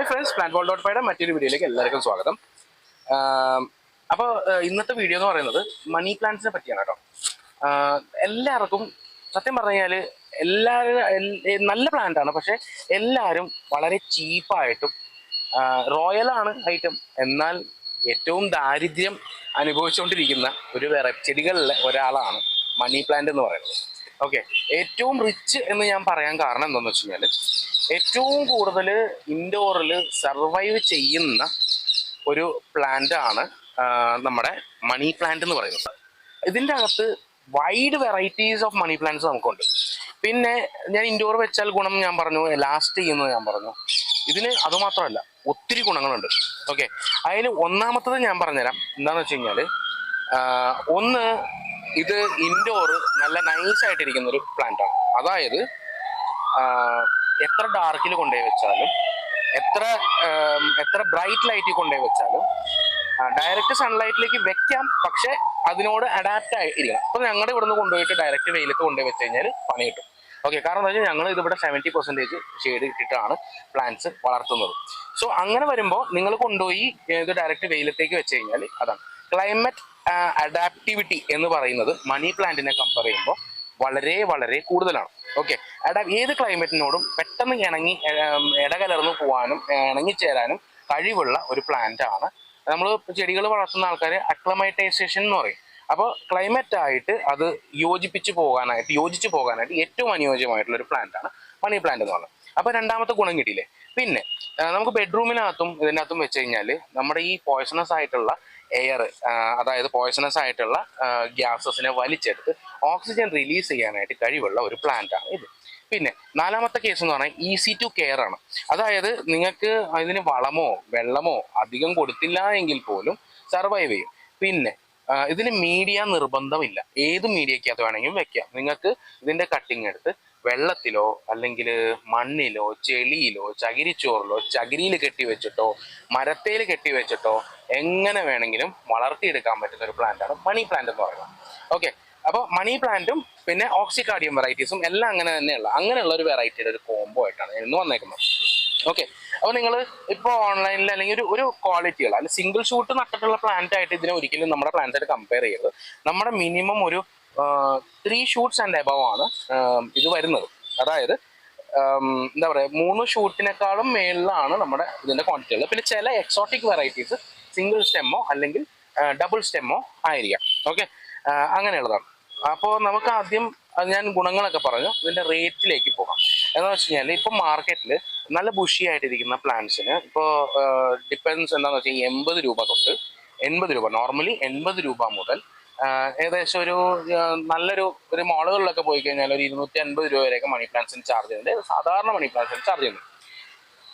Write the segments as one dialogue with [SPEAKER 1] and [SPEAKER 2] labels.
[SPEAKER 1] Hi friends, plant world dot പൈയുടെ മറ്റൊരു വീഡിയോയിലേക്ക് എല്ലാവർക്കും സ്വാഗതം. അപ്പോൾ ഇന്നത്തെ വീഡിയോ എന്ന് പറയുന്നത് മണി പ്ലാന്റ്സിനെ പറ്റിയാണ് കേട്ടോ. എല്ലാവർക്കും സത്യം പറഞ്ഞു കഴിഞ്ഞാൽ എല്ലാവരും നല്ല പ്ലാന്റാണ്, പക്ഷെ എല്ലാവരും വളരെ ചീപ്പായിട്ടും റോയലാണ് ഐറ്റം, എന്നാൽ ഏറ്റവും ദാരിദ്ര്യം അനുഭവിച്ചുകൊണ്ടിരിക്കുന്ന ഒരു ചെടികളിലെ ഒരാളാണ് മണി പ്ലാന്റ് എന്ന് പറയുന്നത്. ഓക്കെ, ഏറ്റവും റിച്ച് എന്ന് ഞാൻ പറയാൻ കാരണം എന്താണെന്ന് വെച്ച് കഴിഞ്ഞാൽ ഏറ്റവും കൂടുതൽ ഇൻഡോറിൽ സർവൈവ് ചെയ്യുന്ന ഒരു പ്ലാന്റ് ആണ് നമ്മുടെ മണി പ്ലാന്റ് എന്ന് പറയുന്നത്. ഇതിൻ്റെ അകത്ത് wide varieties of money plants നമുക്കുണ്ട്. പിന്നെ ഞാൻ ഇൻഡോർ വെച്ചാൽ ഗുണം ഞാൻ പറഞ്ഞു, ലാസ്റ്റ് ചെയ്യുന്നത് ഞാൻ പറഞ്ഞു. ഇതിന് അതുമാത്രമല്ല, ഒത്തിരി ഗുണങ്ങളുണ്ട്. ഓക്കെ, അതിൽ ഒന്നാമത്തത് ഞാൻ പറഞ്ഞുതരാം. എന്താണെന്ന് വെച്ച് കഴിഞ്ഞാൽ, ഒന്ന്, ഇത് ഇൻഡോർ നല്ല നൈസായിട്ടിരിക്കുന്നൊരു പ്ലാന്റ് ആണ്. അതായത് എത്ര ഡാർക്കിൽ കൊണ്ടുപോയി വെച്ചാലും എത്ര ബ്രൈറ്റ് ലൈറ്റിൽ കൊണ്ടുപോയി വെച്ചാലും ഡയറക്റ്റ് സൺലൈറ്റിലേക്ക് വെക്കാം, പക്ഷെ അതിനോട് അഡാപ്റ്റ് ആയിരിക്കണം. അപ്പൊ ഞങ്ങളുടെ ഇവിടുന്ന് കൊണ്ടുപോയിട്ട് ഡയറക്റ്റ് വെയിലത്ത് കൊണ്ടുപോയി വെച്ച് കഴിഞ്ഞാൽ പണി കിട്ടും. ഓക്കെ, കാരണം എന്താ വെച്ചാൽ ഞങ്ങൾ ഇതിവിടെ 70% ഷെയ്ഡ് ഇട്ടിട്ടാണ് പ്ലാന്റ്സ് വളർത്തുന്നത്. സോ അങ്ങനെ വരുമ്പോൾ നിങ്ങൾ കൊണ്ടുപോയി ഇത് ഡയറക്റ്റ് വെയിലത്തേക്ക് വെച്ച് കഴിഞ്ഞാൽ അതാണ് ക്ലൈമറ്റ് അഡാപ്റ്റിവിറ്റി എന്ന് പറയുന്നത് മണി പ്ലാന്റിനെ കമ്പയർ ചെയ്യുമ്പോൾ വളരെ വളരെ കൂടുതലാണ്. ഓക്കെ, ഏത് ക്ലൈമറ്റിനോടും പെട്ടെന്ന് ഇടകലർന്നു പോകാനും ഇണങ്ങിച്ചേരാനും കഴിവുള്ള ഒരു പ്ലാന്റ് ആണ്. നമ്മൾ ചെടികൾ വളർത്തുന്ന ആൾക്കാർ അക്ലമൈറ്റൈസേഷൻ എന്ന് പറയും. അപ്പോൾ ക്ലൈമറ്റ് ആയിട്ട് അത് യോജിച്ചു പോകാനായിട്ട് ഏറ്റവും അനുയോജ്യമായിട്ടുള്ള ഒരു പ്ലാന്റ് ആണ് മണി പ്ലാന്റ് എന്ന് പറയുന്നത്. അപ്പോൾ രണ്ടാമത്തെ ഗുണം കിട്ടിയില്ലേ. പിന്നെ നമുക്ക് ബെഡ്റൂമിനകത്തും ഇതിനകത്തും വെച്ച് കഴിഞ്ഞാൽ നമ്മുടെ ഈ പോയ്സണസ് ആയിട്ടുള്ള എയർ, അതായത് പോയ്സണസ് ആയിട്ടുള്ള ഗ്യാസസിനെ വലിച്ചെടുത്ത് ഓക്സിജൻ റിലീസ് ചെയ്യാനായിട്ട് കഴിവുള്ള ഒരു പ്ലാന്റ് ആണ് ഇത്. പിന്നെ നാലാമത്തെ കേസ് എന്ന് പറഞ്ഞാൽ ഈസി ടു കെയർ ആണ്. അതായത് നിങ്ങൾക്ക് അതിന് വളമോ വെള്ളമോ അധികം കൊടുത്തില്ല എങ്കിൽ പോലും സർവൈവ് ചെയ്യും. പിന്നെ ഇതിന് മീഡിയ നിർബന്ധമില്ല, ഏത് മീഡിയക്കകത്ത് വേണമെങ്കിലും വെക്കാം. നിങ്ങൾക്ക് ഇതിൻ്റെ കട്ടിങ് എടുത്ത് വെള്ളത്തിലോ അല്ലെങ്കിൽ മണ്ണിലോ ചെളിയിലോ ചകിരിച്ചോറിലോ ചകിരിയിൽ കെട്ടിവെച്ചിട്ടോ മരത്തേൽ കെട്ടിവെച്ചിട്ടോ എങ്ങനെ വേണമെങ്കിലും വളർത്തിയെടുക്കാൻ പറ്റുന്ന ഒരു പ്ലാന്റാണ് മണി പ്ലാന്റ് എന്ന് പറയുന്നത്. ഓക്കെ, അപ്പോൾ മണി പ്ലാന്റും പിന്നെ ഓക്സികാർഡിയം വെറൈറ്റീസും എല്ലാം അങ്ങനെയുള്ള ഒരു വെറൈറ്റിയുടെ ഒരു കോംബോ ആയിട്ടാണ് ഇന്ന് വന്നേക്കുന്നത്. ഓക്കെ, അപ്പോൾ നിങ്ങൾ ഇപ്പോൾ ഓൺലൈനിൽ അല്ലെങ്കിൽ ഒരു ക്വാളിറ്റിയുള്ള അല്ലെങ്കിൽ സിംഗിൾ ഷൂട്ട് നട്ടിട്ടുള്ള പ്ലാന്റ് ആയിട്ട് ഇതിനെ ഒരിക്കലും നമ്മുടെ പ്ലാന്റ് ആയിട്ട് കമ്പയർ ചെയ്യരുത്. നമ്മുടെ മിനിമം ഒരു 3 ഷൂട്ട്സ് ആൻഡ് എബവ് ആണ് ഇത് വരുന്നത്. അതായത് എന്താ പറയുക, 3 ഷൂട്ടിനേക്കാളും മേളിലാണ് നമ്മുടെ ഇതിൻ്റെ ക്വാണ്ടിറ്റികൾ. പിന്നെ ചില എക്സോട്ടിക് വെറൈറ്റീസ് സിംഗിൾ സ്റ്റെമ്മോ അല്ലെങ്കിൽ ഡബിൾ സ്റ്റെമ്മോ ആയിരിക്കാം. ഓക്കെ, അങ്ങനെയുള്ളതാണ്. അപ്പോൾ നമുക്ക് ആദ്യം ഞാൻ ഗുണങ്ങളൊക്കെ പറഞ്ഞു, ഇതിൻ്റെ റേറ്റിലേക്ക് പോകാം. എന്താണെന്ന് വെച്ച് കഴിഞ്ഞാൽ ഇപ്പോൾ മാർക്കറ്റിൽ നല്ല ബുഷി ആയിട്ടിരിക്കുന്ന പ്ലാന്റ്സിന് ഇപ്പോൾ ഡിപ്പെൻസ് എന്താണെന്ന് വെച്ചാൽ 80 രൂപ തൊട്ട് 80 രൂപ, നോർമലി 80 രൂപ മുതൽ ഏകദേശം നല്ലൊരു മോളുകളിലൊക്കെ പോയി കഴിഞ്ഞാൽ ഒരു 250 രൂപ വരെയൊക്കെ മണി പ്ലാന്റ്സിന് ചാർജ് ചെയ്യുന്നുണ്ട്, സാധാരണ മണി പ്ലാന്റ്സിന് ചാർജ് ചെയ്യുന്നത്.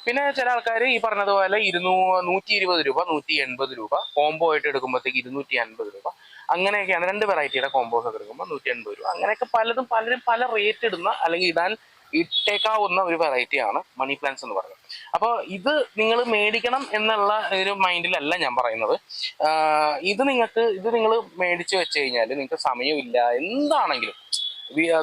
[SPEAKER 1] പിന്നെ ചില ആൾക്കാർ ഈ പറഞ്ഞതുപോലെ 120 രൂപ 180 രൂപ കോംബോ ആയിട്ട് എടുക്കുമ്പോഴത്തേക്ക് 250 രൂപ അങ്ങനെയൊക്കെയാണ്. 2 വെറൈറ്റിയുടെ കോംബോസ് ഒക്കെ എടുക്കുമ്പോൾ 180 രൂപ അങ്ങനെയൊക്കെ പലരും പല റേറ്റ് ഇടുന്ന അല്ലെങ്കിൽ ഇട്ടേക്കാവുന്ന ഒരു വെറൈറ്റിയാണ് മണി പ്ലാന്റ്സ് എന്ന് പറയുന്നത്. അപ്പോൾ ഇത് നിങ്ങൾ മേടിക്കണം എന്നുള്ള ഒരു മൈൻഡിലല്ല ഞാൻ പറയുന്നത്. ഇത് നിങ്ങൾ മേടിച്ച് വെച്ച് കഴിഞ്ഞാൽ നിങ്ങൾക്ക് സമയമില്ല, എന്താണെങ്കിലും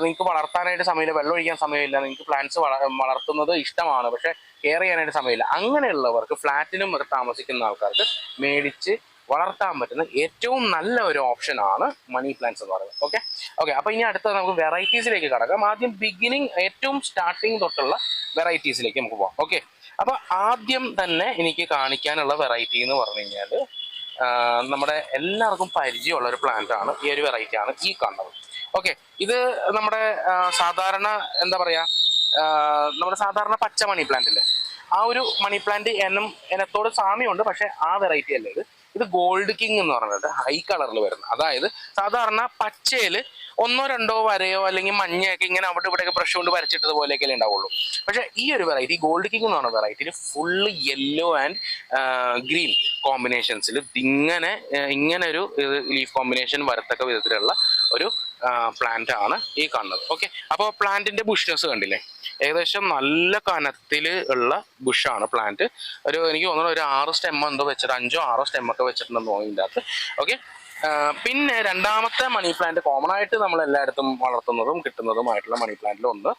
[SPEAKER 1] നിങ്ങൾക്ക് വളർത്താനായിട്ട് സമയമില്ല, വെള്ളം ഒഴിക്കാൻ സമയമില്ല, നിങ്ങൾക്ക് പ്ലാന്റ്സ് വളർത്തുന്നത് ഇഷ്ടമാണ് പക്ഷെ കെയർ ചെയ്യാനായിട്ട് സമയമില്ല, അങ്ങനെയുള്ളവർക്ക് ഫ്ലാറ്റിനും ഒക്കെ താമസിക്കുന്ന ആൾക്കാർക്ക് മേടിച്ച് വളർത്താൻ പറ്റുന്ന ഏറ്റവും നല്ല ഒരു ഓപ്ഷനാണ് മണി പ്ലാന്റ്സ് എന്ന് പറയുന്നത്. ഓക്കെ, അപ്പോൾ ഇനി അടുത്തത് നമുക്ക് വെറൈറ്റീസിലേക്ക് കടക്കാം. ആദ്യം ഏറ്റവും സ്റ്റാർട്ടിങ് തൊട്ടുള്ള വെറൈറ്റീസിലേക്ക് നമുക്ക് പോകാം. ഓക്കെ, അപ്പോൾ ആദ്യം തന്നെ എനിക്ക് കാണിക്കാനുള്ള വെറൈറ്റി എന്ന് പറഞ്ഞു കഴിഞ്ഞാൽ നമ്മുടെ എല്ലാവർക്കും പരിചയമുള്ള ഒരു പ്ലാന്റ് ആണ്. ഈ ഒരു വെറൈറ്റി ആണ് ഈ കാണുന്നത്. ഓക്കെ, ഇത് നമ്മുടെ സാധാരണ എന്താ പറയുക, നമ്മുടെ സാധാരണ പച്ച മണി പ്ലാന്റ് ഇല്ലേ, ആ ഒരു മണി പ്ലാന്റ് ഇനത്തോട് സാമ്യമുണ്ട്, പക്ഷെ ആ വെറൈറ്റി അല്ലേ ഇത് ഗോൾഡ് കിങ് എന്ന് പറഞ്ഞിട്ട് ഹൈ കളറിൽ വരുന്നത്. അതായത് സാധാരണ പച്ചയിൽ 1-2 വരയോ അല്ലെങ്കിൽ മഞ്ഞയൊക്കെ ഇങ്ങനെ അവിടെ ഇവിടെയൊക്കെ ബ്രഷ് കൊണ്ട് വരച്ചിട്ടത് പോലെയൊക്കെ ഉണ്ടാവുള്ളൂ. പക്ഷെ ഈ ഒരു വെറൈറ്റി ഗോൾഡ് കിങ് എന്ന് പറഞ്ഞ വെറൈറ്റിയിൽ ഫുള്ള് യെല്ലോ ആൻഡ് ഗ്രീൻ കോമ്പിനേഷൻസിൽ ഇങ്ങനെ ഒരു ലീഫ് കോമ്പിനേഷൻ വരത്തക്ക വിധത്തിലുള്ള ഒരു പ്ലാന്റ് ആണ് ഈ കാണുന്നത്. ഓക്കെ, അപ്പോൾ പ്ലാന്റിന്റെ ബുഷ്നെസ് കണ്ടില്ലേ, ഏകദേശം നല്ല കനത്തിൽ ഉള്ള ബുഷാണ് പ്ലാന്റ്. എനിക്ക് തോന്നുന്നു ഒരു 6 സ്റ്റെമ്മോ എന്തോ വെച്ചിട്ട് 5-6 സ്റ്റെമ്മൊക്കെ വെച്ചിട്ടുണ്ടെന്ന് തോന്നി ഇതിൻ്റെ അകത്ത്. ഓക്കെ, പിന്നെ രണ്ടാമത്തെ മണി പ്ലാന്റ് കോമൺ ആയിട്ട് നമ്മൾ എല്ലായിടത്തും വളർത്തുന്നതും കിട്ടുന്നതുമായിട്ടുള്ള മണി പ്ലാന്റിൽ ഒന്ന്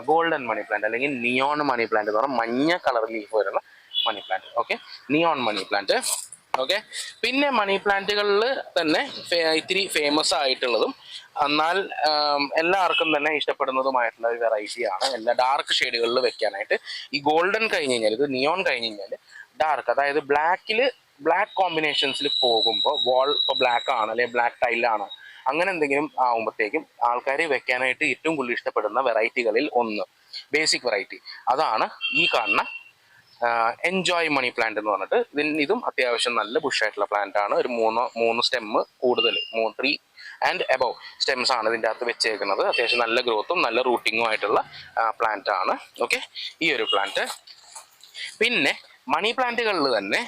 [SPEAKER 1] ഗോൾഡൻ മണി പ്ലാന്റ് അല്ലെങ്കിൽ നിയോൺ മണി പ്ലാന്റ് എന്ന് പറഞ്ഞാൽ മഞ്ഞ കളർ ലീഫ് വരുന്ന money plant. Okay, neon money plant. Okay, പിന്നെ മണി പ്ലാന്റുകളിൽ തന്നെ ഇത്തിരി ഫേമസ് ആയിട്ടുള്ളതും എന്നാൽ എല്ലാവർക്കും തന്നെ ഇഷ്ടപ്പെടുന്നതുമായിട്ടുള്ള ഒരു വെറൈറ്റിയാണ്. എല്ലാ ഡാർക്ക് ഷെയ്ഡുകളിൽ വെക്കാനായിട്ട്. ഈ ഗോൾഡൻ കഴിഞ്ഞ് കഴിഞ്ഞാൽ, ഇത് നിയോൺ കഴിഞ്ഞ് കഴിഞ്ഞാൽ ഡാർക്ക്, അതായത് ബ്ലാക്ക് കോമ്പിനേഷൻസിൽ പോകുമ്പോൾ വാൾ ഇപ്പോൾ ബ്ലാക്ക് ആണ് അല്ലെങ്കിൽ ബ്ലാക്ക് ടൈലാണ് അങ്ങനെ എന്തെങ്കിലും ആകുമ്പോഴത്തേക്കും ആൾക്കാർ വെക്കാനായിട്ട് ഏറ്റവും കൂടുതൽ ഇഷ്ടപ്പെടുന്ന വെറൈറ്റികളിൽ ഒന്ന്, ബേസിക് വെറൈറ്റി, അതാണ് ഈ കാണുന്ന എൻജോയ് മണി പ്ലാന്റ് എന്ന് പറഞ്ഞിട്ട്. ഇതും അത്യാവശ്യം നല്ല ബുഷായിട്ടുള്ള പ്ലാന്റ് ആണ്. ഒരു മൂന്ന് സ്റ്റെമ്മ് കൂടുതൽ, 3 ആൻഡ് എബവ് സ്റ്റെംസ് ആണ് ഇതിൻ്റെ അകത്ത് വെച്ചേക്കുന്നത്. അത്യാവശ്യം നല്ല ഗ്രോത്തും നല്ല റൂട്ടിങ്ങും ആയിട്ടുള്ള പ്ലാന്റ് ആണ്. ഓക്കെ, ഈ ഒരു പ്ലാന്റ്. പിന്നെ മണി പ്ലാന്റുകളിൽ തന്നെ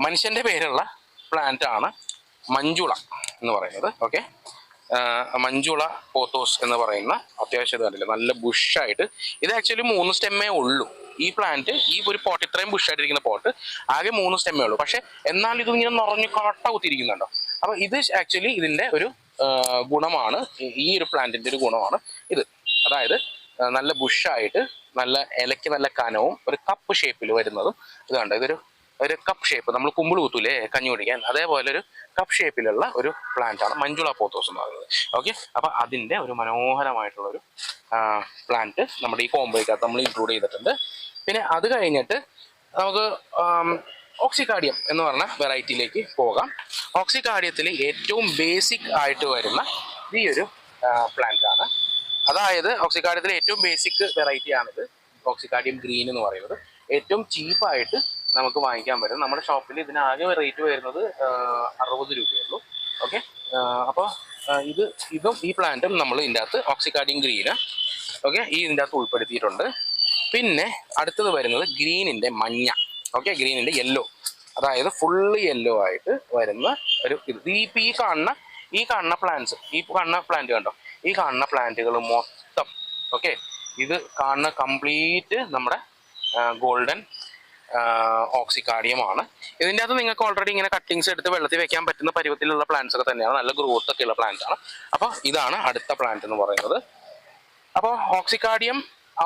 [SPEAKER 1] മനുഷ്യൻ്റെ പേരുള്ള പ്ലാന്റ് ആണ് മഞ്ജുള എന്ന് പറയുന്നത്. ഓക്കെ, മഞ്ജുള പോത്തോസ് എന്ന് പറയുന്ന അത്യാവശ്യം കണ്ടില്ല നല്ല ബുഷായിട്ട്. ഇത് ആക്ച്വലി 3 സ്റ്റെമ്മേ ഉള്ളൂ ഈ പ്ലാന്റ്. ഈ ഒരു പോട്ട്, ഇത്രയും ബുഷായിട്ടിരിക്കുന്ന പോട്ട് ആകെ 3 സ്റ്റെമ്മേ ഉള്ളൂ. പക്ഷെ എന്നാൽ ഇത് ഇങ്ങനെ നിറഞ്ഞു കട്ട കുത്തിയിരിക്കുന്നുണ്ടോ. അപ്പൊ ഇത് ആക്ച്വലി ഇതിന്റെ ഒരു ഗുണമാണ്, ഈ ഒരു പ്ലാന്റിന്റെ ഒരു ഗുണമാണ് ഇത്. അതായത് നല്ല ബുഷായിട്ട് നല്ല ഇലയ്ക്ക് നല്ല കനവും ഒരു കപ്പ് ഷേപ്പിൽ വരുന്നതും ഇത് കണ്ടോ. ഒരു കപ്പ് ഷേപ്പ്, നമ്മൾ കുമ്പിൾ കുത്തൂലേ കഞ്ഞി കുടിക്കാൻ, അതേപോലെ ഒരു കപ്പ് ഷേപ്പിലുള്ള ഒരു പ്ലാന്റ് ആണ് മഞ്ജുള പോത്തോസ് എന്ന് പറയുന്നത്. ഓക്കെ, അപ്പൊ അതിന്റെ ഒരു മനോഹരമായിട്ടുള്ള ഒരു പ്ലാന്റ് നമ്മുടെ ഈ കോംബോയ്ക്കകത്ത് നമ്മൾ ഇൻക്ലൂഡ് ചെയ്തിട്ടുണ്ട്. പിന്നെ അത് കഴിഞ്ഞിട്ട് നമുക്ക് ഓക്സികാർഡിയം എന്ന് പറഞ്ഞ വെറൈറ്റിയിലേക്ക് പോകാം. ഓക്സികാർഡിയത്തിൽ ഏറ്റവും ബേസിക് ആയിട്ട് വരുന്ന ഈ ഒരു പ്ലാന്റ് ആണ്. അതായത് ഓക്സികാർഡിയത്തിൽ ഏറ്റവും ബേസിക് വെറൈറ്റി ആണിത്, ഓക്സികാർഡിയം ഗ്രീൻ എന്ന് പറയുന്നത്. ഏറ്റവും ചീപ്പായിട്ട് നമുക്ക് വാങ്ങിക്കാൻ പറ്റും. നമ്മുടെ ഷോപ്പിൽ ഇതിനാകെ റേറ്റ് വരുന്നത് 60 രൂപയുള്ളൂ. ഓക്കെ, അപ്പോൾ ഇതും ഈ പ്ലാന്റും നമ്മൾ ഇതിൻ്റെ അകത്ത് ഓക്സികാർഡിയം ഗ്രീന്, ഓക്കെ, ഇതിൻ്റെ അകത്ത് ഉൾപ്പെടുത്തിയിട്ടുണ്ട്. പിന്നെ അടുത്തത് വരുന്നത് ഗ്രീനിൻ്റെ മഞ്ഞ. ഓക്കെ, ഗ്രീനിൻ്റെ യെല്ലോ, അതായത് ഫുള്ള് യെല്ലോ ആയിട്ട് വരുന്ന ഒരു ഇത്. ഈ കാണുന്ന പ്ലാന്റ്സ്, ഈ കാണുന്ന പ്ലാന്റ് കണ്ടോ, ഈ കാണുന്ന പ്ലാന്റുകൾ മൊത്തം, ഓക്കെ, ഇത് കാണുന്ന കംപ്ലീറ്റ് നമ്മുടെ ഗോൾഡൻ ഓക്സികാർഡിയമാണ്. ഇതിൻ്റെ അകത്ത് നിങ്ങൾക്ക് ഓൾറെഡി ഇങ്ങനെ കട്ടിങ്സ് എടുത്ത് വെള്ളത്തിൽ വെക്കാൻ പറ്റുന്ന പരുവത്തിലുള്ള പ്ലാന്റ്സ് ഒക്കെ തന്നെയാണ്, നല്ല ഗ്രോത്ത് ഒക്കെ ഉള്ള പ്ലാന്റ് ആണ്. അപ്പോൾ ഇതാണ് അടുത്ത പ്ലാന്റ് എന്ന് പറയുന്നത്. അപ്പോൾ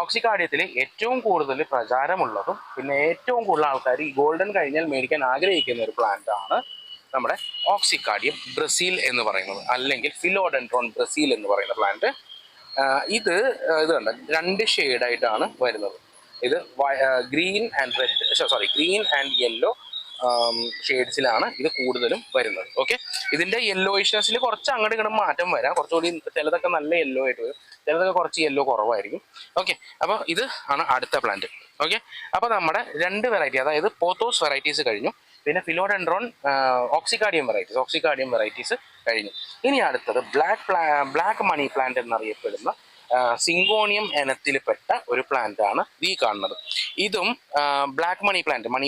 [SPEAKER 1] ഓക്സികാർഡിയത്തിൽ ഏറ്റവും കൂടുതൽ പ്രചാരമുള്ളതും പിന്നെ ഏറ്റവും കൂടുതൽ ആൾക്കാർ ഈ ഗോൾഡൻ കഴിഞ്ഞാൽ മേടിക്കാൻ ആഗ്രഹിക്കുന്ന ഒരു പ്ലാന്റ് ആണ് നമ്മുടെ ഓക്സികാർഡിയം ബ്രസീൽ എന്ന് പറയുന്നത്, അല്ലെങ്കിൽ ഫിലോഡെൻഡ്രോൺ ബ്രസീൽ എന്ന് പറയുന്ന പ്ലാന്റ്. ഇത് കണ്ട 2 ഷെയ്ഡായിട്ടാണ് വരുന്നത്. ഇത് ഗ്രീൻ ആൻഡ് യെല്ലോ ഷെയ്ഡ്സിലാണ് ഇത് കൂടുതലും വരുന്നത്. ഓക്കെ, ഇതിന്റെ യെല്ലോയിഷ്നെസ്സിൽ കുറച്ച് അങ്ങോട്ട് ഇങ്ങോട്ട് മാറ്റം വരാം. കുറച്ചുകൂടി ചിലതൊക്കെ നല്ല യെല്ലോ ആയിട്ട് വരും, ചിലതൊക്കെ കുറച്ച് യെല്ലോ കുറവായിരിക്കും. ഓക്കെ, അപ്പോൾ ഇത് ആണ് അടുത്ത പ്ലാന്റ്. ഓക്കെ, അപ്പോൾ നമ്മുടെ 2 വെറൈറ്റി, അതായത് പോത്തോസ് വെറൈറ്റീസ് കഴിഞ്ഞു, പിന്നെ ഫിലോഡെൻഡ്രോൺ ഓക്സികാർഡിയം വെറൈറ്റീസ് കഴിഞ്ഞു. ഇനി അടുത്തത് ബ്ലാക്ക് മണി പ്ലാന്റ് എന്നറിയപ്പെടുന്ന സിങ്കോണിയം ഇനത്തിൽപ്പെട്ട ഒരു പ്ലാന്റ് ആണ് ഈ കാണുന്നത്. ഇതും ബ്ലാക്ക് മണി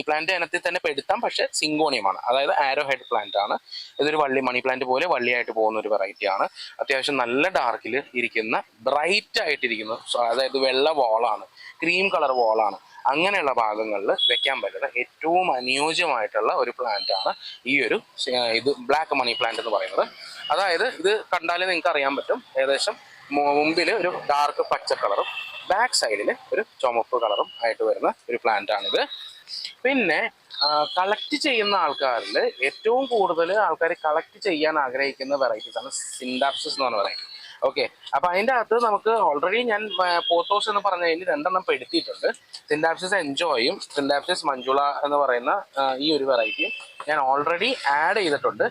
[SPEAKER 1] പ്ലാന്റ് ഇനത്തിൽ തന്നെ പെടുത്താം, പക്ഷെ സിങ്കോണിയമാണ്, അതായത് ആരോ ഹെഡ് പ്ലാന്റ് ആണ്. ഇതൊരു മണി പ്ലാന്റ് പോലെ വള്ളിയായിട്ട് പോകുന്ന ഒരു വെറൈറ്റി ആണ്. അത്യാവശ്യം നല്ല ഡാർക്കിൽ ഇരിക്കുന്ന, ബ്രൈറ്റ് ആയിട്ടിരിക്കുന്ന, അതായത് വെള്ള വോളാണ്, ക്രീം കളർ വോളാണ്, അങ്ങനെയുള്ള ഭാഗങ്ങളിൽ വെക്കാൻ പറ്റുന്ന ഏറ്റവും അനുയോജ്യമായിട്ടുള്ള ഒരു പ്ലാന്റ് ആണ് ഇത് ബ്ലാക്ക് മണി പ്ലാന്റ് എന്ന് പറയുന്നത്. അതായത് ഇത് കണ്ടാലേ നിങ്ങൾക്ക് അറിയാൻ പറ്റും, ഏകദേശം മുമ്പിൽ ഒരു ഡാർക്ക് പച്ച കളറും ബാക്ക് സൈഡിൽ ഒരു ചുമപ്പ് കളറും ആയിട്ട് വരുന്ന ഒരു പ്ലാന്റ് ആണിത്. പിന്നെ കളക്ട് ചെയ്യുന്ന ആൾക്കാരിൽ ഏറ്റവും കൂടുതൽ ആൾക്കാർ കളക്ട് ചെയ്യാൻ ആഗ്രഹിക്കുന്ന വെറൈറ്റീസ് ആണ് സിൻഡാപ്സിസ് എന്ന് പറഞ്ഞ വെറൈറ്റി. ഓക്കെ, അപ്പൊ അതിൻ്റെ അകത്ത് നമുക്ക് ഓൾറെഡി ഞാൻ പോത്തോസ് എന്ന് പറഞ്ഞ കഴിഞ്ഞ് 2 എണ്ണം പെടുത്തിയിട്ടുണ്ട്. സിൻഡാപ്സിസ് എൻജോയും സിൻഡാപ്സിസ് മഞ്ജുള എന്ന് പറയുന്ന ഈ ഒരു വെറൈറ്റിയും ഞാൻ ഓൾറെഡി ആഡ് ചെയ്തിട്ടുണ്ട്.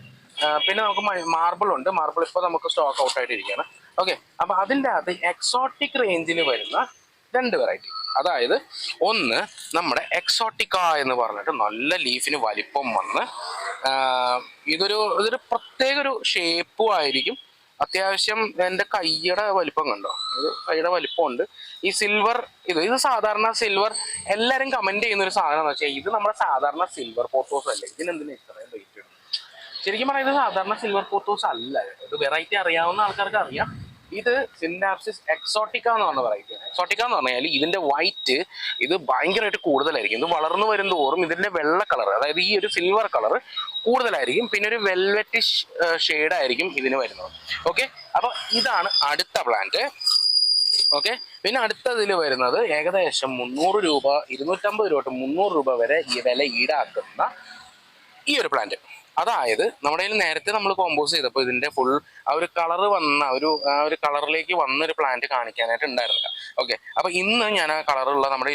[SPEAKER 1] പിന്നെ നമുക്ക് മാർബിൾ ഉണ്ട്, മാർബിൾ ഇപ്പോൾ നമുക്ക് സ്റ്റോക്ക് ഔട്ട് ആയിട്ടിരിക്കുകയാണ്. ഓക്കെ, അപ്പൊ അതിൻ്റെ അകത്ത് എക്സോട്ടിക് റേഞ്ചിൽ വരുന്ന 2 വെറൈറ്റി, അതായത് ഒന്ന് നമ്മുടെ എക്സോട്ടിക്ക എന്ന് പറഞ്ഞിട്ട് നല്ല ലീഫിന് വലിപ്പം വന്ന് ഇതൊരു പ്രത്യേക ഒരു ഷേപ്പും ആയിരിക്കും. അത്യാവശ്യം എൻ്റെ കൈയുടെ വലിപ്പം കണ്ടോ, ഇത് കൈയുടെ വലിപ്പമുണ്ട്. ഈ സിൽവർ ഇത് സാധാരണ സിൽവർ എല്ലാവരും കമന്റ് ചെയ്യുന്ന ഒരു സാധനം എന്ന് വെച്ചാൽ, ഇത് നമ്മുടെ സാധാരണ സിൽവർ പോത്തോസ് അല്ലേ, ഇതിനെന്തിനാ ഇത്രയും റേറ്റ് ഇടുന്നത്? ശരിക്കും പറഞ്ഞാൽ ഇത് സാധാരണ സിൽവർ പോത്തോസ് അല്ല. ഇത് വെറൈറ്റി അറിയാവുന്ന ആൾക്കാർക്ക് അറിയാം. ഇത് സിൻഡാപ്സിസ് എക്സോട്ടിക്ക എന്ന് പറഞ്ഞ വെറൈറ്റിയാണ്. എക്സോട്ടിക്ക എന്ന് പറഞ്ഞാൽ ഇതിന്റെ വൈറ്റ് ഇത് ഭയങ്കരമായിട്ട് കൂടുതലായിരിക്കും. ഇത് വളർന്നു വരുന്തോറും ഇതിന്റെ വെള്ള കളർ, അതായത് ഈ ഒരു സിൽവർ കളർ കൂടുതലായിരിക്കും. പിന്നെ ഒരു വെൽവെറ്റിഷ് ഷെയ്ഡായിരിക്കും ഇതിന് വരുന്നത്. ഓക്കെ, അപ്പൊ ഇതാണ് അടുത്ത പ്ലാന്റ്. ഓക്കെ, പിന്നെ അടുത്തതിൽ വരുന്നത് ഏകദേശം 300 രൂപ, 250 രൂപ തൊട്ട് 300 രൂപ വരെ ഈ വില ഈടാക്കുന്ന ഈ ഒരു പ്ലാന്റ്. അതായത് നമ്മുടെ കയ്യിൽ നേരത്തെ നമ്മൾ കോമ്പോസ് ചെയ്തപ്പോൾ ഇതിന്റെ ഫുൾ ആ ഒരു കളർ വന്ന ഒരു കളറിലേക്ക് വന്നൊരു പ്ലാന്റ് കാണിക്കാനായിട്ട് ഉണ്ടായിരുന്നില്ല. ഓക്കെ, അപ്പൊ ഇന്ന് ഞാൻ ആ കളറുള്ള നമ്മുടെ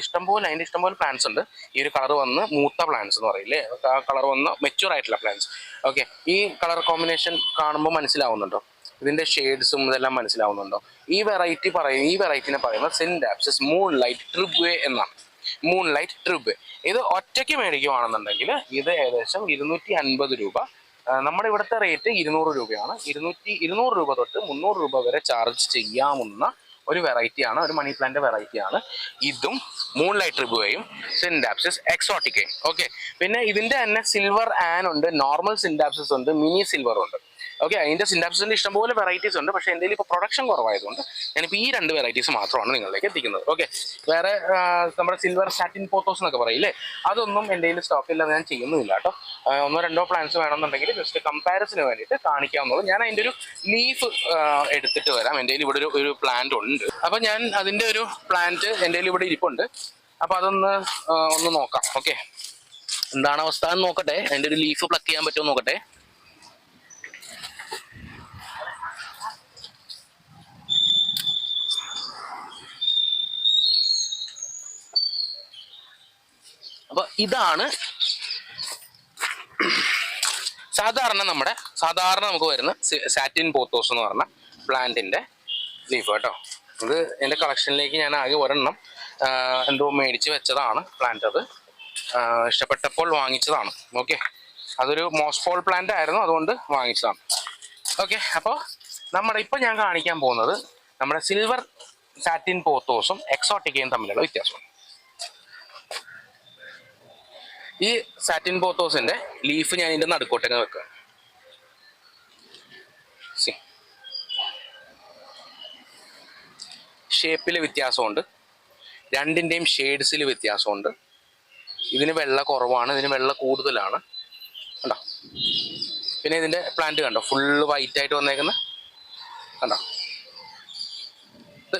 [SPEAKER 1] അതിന്റെ ഇഷ്ടംപോലെ പ്ലാന്റ്സ് ഉണ്ട്. ഈ ഒരു കളർ വന്ന് മൂത്ത പ്ലാന്റ്സ് എന്ന് പറയില്ലേ, ആ കളർ വന്ന് മെച്യൂർ ആയിട്ടുള്ള പ്ലാന്റ്സ്. ഓക്കെ, ഈ കളർ കോമ്പിനേഷൻ കാണുമ്പോൾ മനസ്സിലാവുന്നുണ്ടോ? ഇതിന്റെ ഷെയ്ഡ്സും ഇതെല്ലാം മനസ്സിലാവുന്നുണ്ടോ? ഈ വെറൈറ്റിനെ പറയുന്നത് സിൻഡാപ്സിസ് മൂൺലൈറ്റ് ട്രിബ്വേ എന്നാണ്. മൂൺലൈറ്റ് ട്രിബ്വേ. ഇത് ഒറ്റയ്ക്ക് മേടിക്കുവാണെന്നുണ്ടെങ്കിൽ ഇത് ഏകദേശം 250 രൂപ. നമ്മുടെ ഇവിടുത്തെ റേറ്റ് 200 രൂപയാണ്. 200 രൂപ തൊട്ട് 300 രൂപ വരെ ചാർജ് ചെയ്യാവുന്ന ഒരു വെറൈറ്റിയാണ്, ഒരു മണി പ്ലാന്റ് വെറൈറ്റിയാണ് ഇതും. മൂൺലൈറ്റ് ട്രിബ്വേയും സിൻഡാപ്സിസ് എക്സോട്ടിക്കയും. ഓക്കെ, പിന്നെ ഇതിന്റെ തന്നെ സിൽവർ ആൻ ഉണ്ട്, നോർമൽ സിൻഡാപ്സിസ് ഉണ്ട്, മിനി സിൽവർ ഉണ്ട്. ഓക്കെ, അതിന്റെ സിൻഡാപ്സിന്റെ ഇഷ്ടംപോലെ വെറൈറ്റീസ് ഉണ്ട്. പക്ഷേ എൻ്റെ ഇപ്പോൾ പ്രൊഡക്ഷൻ കുറവായതുകൊണ്ട് ഞാനിപ്പോൾ ഈ 2 വെറൈറ്റീസ് മാത്രമാണ് നിങ്ങളിലേക്ക് എത്തിക്കുന്നത്. ഓക്കെ, വേറെ നമ്മുടെ സിൽവർ സാറ്റിൻ പോത്തോസ് എന്നൊക്കെ പറയില്ലേ, അതൊന്നും എൻ്റെ കയ്യിൽ സ്റ്റോക്ക് ഇല്ലാതെ ഞാൻ ചെയ്യുന്നില്ല കേട്ടോ. 1-2 പ്ലാന്റ്സ് വേണമെന്നുണ്ടെങ്കിൽ ജസ്റ്റ് കമ്പാരിസന് വേണ്ടിയിട്ട് കാണിക്കാവുന്നത്. ഞാൻ അതിൻ്റെ ഒരു ലീഫ് എടുത്തിട്ട് വരാം. എൻ്റെ കയ്യിൽ ഇവിടെ ഒരു പ്ലാന്റ് ഉണ്ട്. അപ്പം ഞാൻ അതിൻ്റെ ഒരു പ്ലാന്റ് എൻ്റെ കയ്യിൽ ഇവിടെ ഇരിപ്പുണ്ട്. അപ്പം ഒന്ന് നോക്കാം. ഓക്കെ, എന്താണ് അവസ്ഥ എന്ന് നോക്കട്ടെ. അതിൻ്റെ ഒരു ലീഫ് പ്ലക്ക് ചെയ്യാൻ പറ്റുമോ നോക്കട്ടെ. അപ്പൊ ഇതാണ് സാധാരണ നമുക്ക് വരുന്ന സാറ്റിൻ പോത്തോസ് എന്ന് പറഞ്ഞ പ്ലാന്റിന്റെ ലീഫ് കേട്ടോ. ഇത് എൻ്റെ കളക്ഷനിലേക്ക് ഞാൻ ആകെ ഒരെണ്ണം എന്തോ മേടിച്ച് വെച്ചതാണ് പ്ലാന്റ്. അത് ഇഷ്ടപ്പെട്ടപ്പോൾ വാങ്ങിച്ചതാണ്. ഓക്കെ, അതൊരു മോസ്പോൾ പ്ലാന്റ് ആയിരുന്നു, അതുകൊണ്ട് വാങ്ങിച്ചതാണ്. ഓക്കെ, അപ്പോൾ ഇപ്പം ഞാൻ കാണിക്കാൻ പോകുന്നത് നമ്മുടെ സിൽവർ സാറ്റിൻ പോത്തോസും എക്സോട്ടിക്കയും തമ്മിലുള്ള വ്യത്യാസം. ഈ സാറ്റിൻ പോത്തോസിന്റെ ലീഫ് ഞാൻ ഇതിന്റെ നടുക്കോട്ടേക്ക് വെക്കുക. ഷേപ്പിൽ വ്യത്യാസമുണ്ട്, രണ്ടിൻ്റെയും ഷെയ്ഡ്സിൽ വ്യത്യാസമുണ്ട്. ഇതിന് വെള്ള കുറവാണ്, ഇതിന് വെള്ള കൂടുതലാണ് കണ്ടോ. പിന്നെ ഇതിന്റെ പ്ലാന്റ് കണ്ടോ, ഫുള്ള് വൈറ്റ് ആയിട്ട് വന്നേക്കുന്ന കണ്ടോ.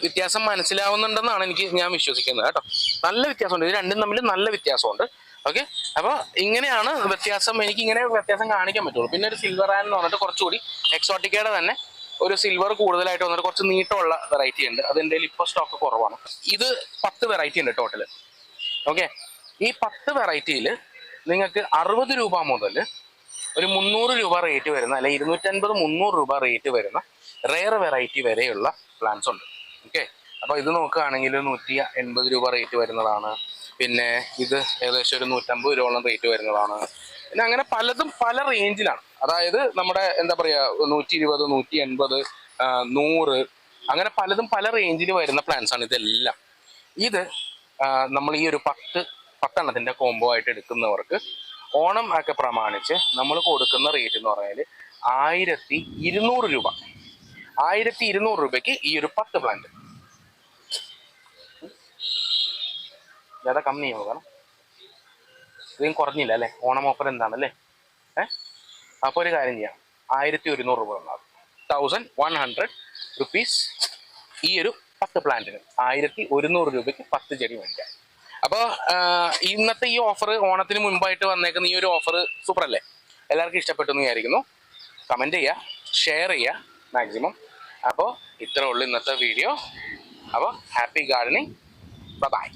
[SPEAKER 1] വ്യത്യാസം മനസ്സിലാവുന്നുണ്ടെന്നാണ് ഞാൻ വിശ്വസിക്കുന്നത് കേട്ടോ. നല്ല വ്യത്യാസമുണ്ട്, ഇത് രണ്ടും തമ്മിൽ നല്ല വ്യത്യാസമുണ്ട്. ഓക്കെ, അപ്പോൾ ഇങ്ങനെയാണ് വ്യത്യാസം. എനിക്ക് ഇങ്ങനെ വ്യത്യാസം കാണിക്കാൻ പറ്റുള്ളൂ. പിന്നെ ഒരു സിൽവർ ആൻ എന്ന് പറഞ്ഞിട്ട് കുറച്ചുകൂടി എക്സോട്ടിക്കയുടെ തന്നെ ഒരു സിൽവർ കൂടുതലായിട്ട് വന്നിട്ട് കുറച്ച് നീട്ടമുള്ള വെറൈറ്റി ഉണ്ട്. അതിൻ്റെ ഇപ്പോൾ സ്റ്റോക്ക് കുറവാണ്. ഇത് 10 വെറൈറ്റി ഉണ്ട് ടോട്ടൽ. ഓക്കെ, ഈ 10 വെറൈറ്റിയിൽ നിങ്ങൾക്ക് 60 രൂപ മുതൽ ഒരു 300 രൂപ റേറ്റ് വരുന്ന, അല്ലെങ്കിൽ 250-300 രൂപ റേറ്റ് വരുന്ന റെയർ വെറൈറ്റി വരെയുള്ള പ്ലാന്റ്സ് ഉണ്ട്. ഓക്കെ, അപ്പോൾ ഇത് നോക്കുകയാണെങ്കിൽ 180 രൂപ റേറ്റ് വരുന്നതാണ്. പിന്നെ ഇത് ഏകദേശം ഒരു 150 രൂപയോളം റേറ്റ് വരുന്നതാണ്. പിന്നെ അങ്ങനെ പലതും പല റേഞ്ചിലാണ്. അതായത് നമ്മുടെ എന്താ പറയുക, 120, 180, 100 അങ്ങനെ പലതും പല റേഞ്ചിൽ വരുന്ന പ്ലാൻസ് ആണ് ഇതെല്ലാം. ഇത് നമ്മൾ ഈ ഒരു 10 എണ്ണത്തിൻ്റെ കോംബോ ആയിട്ട് എടുക്കുന്നവർക്ക് ഓണം ഒക്കെ പ്രമാണിച്ച് നമ്മൾ കൊടുക്കുന്ന റേറ്റ് എന്ന് പറഞ്ഞാൽ 1200 രൂപ. 1200 രൂപയ്ക്ക് ഈ ഒരു 10 പ്ലാന്റ്. ज़्यादा कम नहीं होगा ना, ഇതും കുറഞ്ഞില്ല അല്ലേ? ഓണം ഓഫർ എന്താണല്ലേ? അപ്പോൾ ഒരു കാര്യം ചെയ്യാം, 1100 രൂപ തന്നാൽ 1100 റുപ്പീസ് ഈ ഒരു 10 പ്ലാന്റിന് 1100 രൂപയ്ക്ക് 10 ചെടി മേടിക്കാം. അപ്പോൾ ഇന്നത്തെ ഈ ഓഫർ, ഓണത്തിന് മുൻപായിട്ട് വന്നേക്കുന്ന ഈ ഒരു ഓഫർ സൂപ്പർ അല്ലേ? എല്ലാവർക്കും ഇഷ്ടപ്പെട്ടു എന്ന് വിചാരിക്കുന്നു. കമൻറ്റ് ചെയ്യുക, ഷെയർ ചെയ്യുക മാക്സിമം. അപ്പോൾ ഇത്രേ ഉള്ളൂ ഇന്നത്തെ വീഡിയോ. അപ്പോൾ ഹാപ്പി ഗാർഡനിങ്, ബൈ.